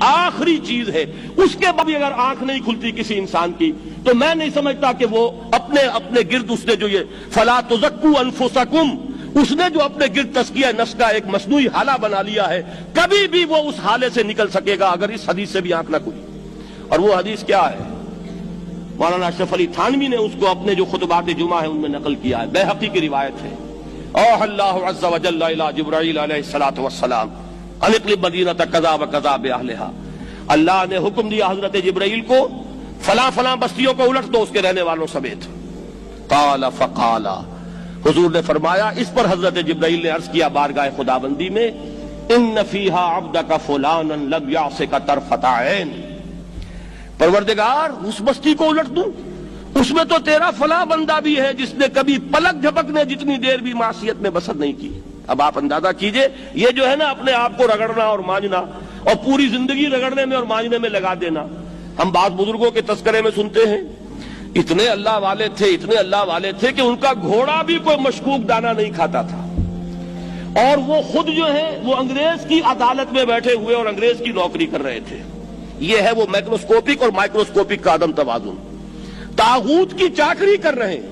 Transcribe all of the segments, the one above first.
آخری چیز ہے، اس کے بعد بھی اگر آنکھ نہیں کھلتی کسی انسان کی تو میں نہیں سمجھتا کہ وہ اپنے گرد اس نے جو یہ فلا تزکوا انفسکم، اس نے جو اپنے گرد تزکیہ نفس کا ایک مصنوعی حالہ بنا لیا ہے، کبھی بھی وہ اس حالے سے نکل سکے گا اگر اس حدیث سے بھی آنکھ نہ کھلی۔ اور وہ حدیث کیا ہے؟ مولانا اشرف علی تھانوی نے اس کو اپنے جو خطبات جمعہ ہیں ان میں نقل کیا ہے، بیہقی کی روایت ہے۔ اوحى اللہ عز وجل الی جبرائیل علیہ الصلوۃ والسلام ان اقلب مدینہ کذا وکذا باہلها، اللہ نے حکم دیا حضرت جبرائیل کو فلاں فلاں بستیوں کو الٹ دو اس کے رہنے والوں سمیت۔ قال فقال، حضور نے فرمایا، اس پر حضرت جبرائیل نے عرض کیا بارگاہ خداوندی میں، ان فیہا عبدک فلانا لم یعصک طرفۃ عین، پروردگار اس بستی کو الٹ دوں، اس میں تو تیرا فلاں بندہ بھی ہے جس نے کبھی پلک جھپکنے جتنی دیر بھی معصیت میں بسر نہیں کی۔ اب آپ اندازہ کیجئے، یہ جو ہے نا اپنے آپ کو رگڑنا اور مانجنا اور پوری زندگی رگڑنے میں اور مانجنے میں لگا دینا۔ ہم بعض بزرگوں کے تذکرے میں سنتے ہیں اتنے اللہ والے تھے، اتنے اللہ والے تھے کہ ان کا گھوڑا بھی کوئی مشکوک دانہ نہیں کھاتا تھا، اور وہ خود جو ہے وہ انگریز کی عدالت میں بیٹھے ہوئے اور انگریز کی نوکری کر رہے تھے۔ یہ ہے وہ میکروسکوپک اور مائکروسکوپک کا عدم توازن۔ طاغوت کی چاکری کر رہے ہیں،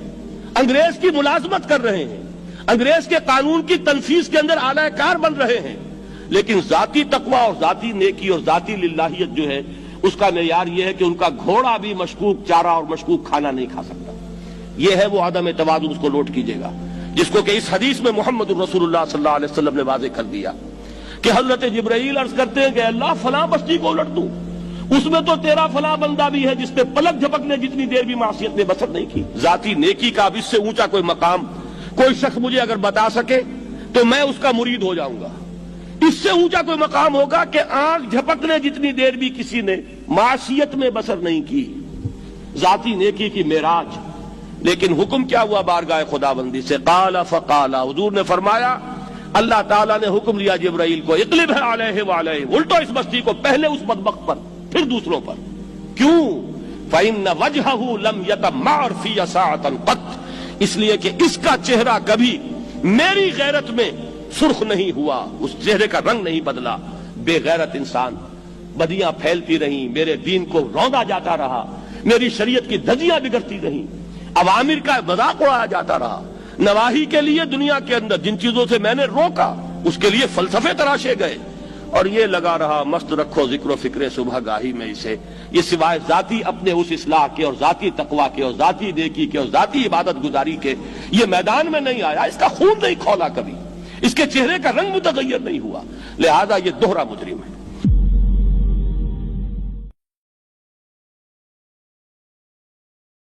انگریز کی ملازمت کر رہے ہیں، انگریز کے قانون کی تنفیذ کے اندر اعلی کار بن رہے ہیں، لیکن ذاتی تقوی اور ذاتی نیکی اور ذاتی للہیت جو ہے اس کا معیار یہ ہے کہ ان کا گھوڑا بھی مشکوک چارہ اور مشکوک کھانا نہیں کھا سکتا۔ یہ ہے وہ عدم توازن، اس کو نوٹ کیجئے گا، جس کو کہ اس حدیث میں محمد رسول اللہ صلی اللہ علیہ وسلم نے واضح کر دیا کہ حضرت جبرائیل عرض کرتے ہیں کہ اللہ فلاں بستی کو الٹ دوں، اس میں تو تیرا فلاں بندہ بھی ہے جس نے پلک جھپکنے جتنی دیر بھی معصیت میں بسر نہیں کی۔ ذاتی نیکی کا اب اس سے اونچا کوئی مقام کوئی شخص مجھے اگر بتا سکے تو میں اس کا مرید ہو جاؤں گا۔ اس سے اونچا کوئی مقام ہوگا کہ آنکھ جھپکنے جتنی دیر بھی کسی نے معصیت میں بسر نہیں کی، ذاتی نیکی کی معراج۔ لیکن حکم کیا ہوا بارگاہ خداوندی سے؟ قال فقال، حضور نے فرمایا، اللہ تعالیٰ نے حکم لیا جبرائیل کو، اقلب علیہ وعلیہ، الٹو اس بستی کو، پہلے اس بدبخت پر پھر دوسروں پر۔ کیوں؟ فإن وجهه لم يتمعر في ساعة قط، اس لیے کہ اس کا چہرہ کبھی میری غیرت میں سرخ نہیں ہوا، اس چہرے کا رنگ نہیں بدلا۔ بے غیرت انسان، بدیاں پھیلتی رہیں، میرے دین کو روندا جاتا رہا، میری شریعت کی دھجیاں بگڑتی رہیں، عوامر کا مذاق اڑایا جاتا رہا، نواہی کے لیے دنیا کے اندر جن چیزوں سے میں نے روکا اس کے لیے فلسفے تراشے گئے، اور یہ لگا رہا مست رکھو ذکر و فکر صبح گاہی میں اسے۔ یہ سوائے ذاتی اپنے اس اصلاح کے اور ذاتی تقوی کے اور ذاتی نیکی کے اور ذاتی عبادت گزاری کے یہ میدان میں نہیں آیا، اس کا خون نہیں کھولا کبھی، اس کے چہرے کا رنگ متغیر نہیں ہوا، لہذا یہ دوہرا مجرم ہے۔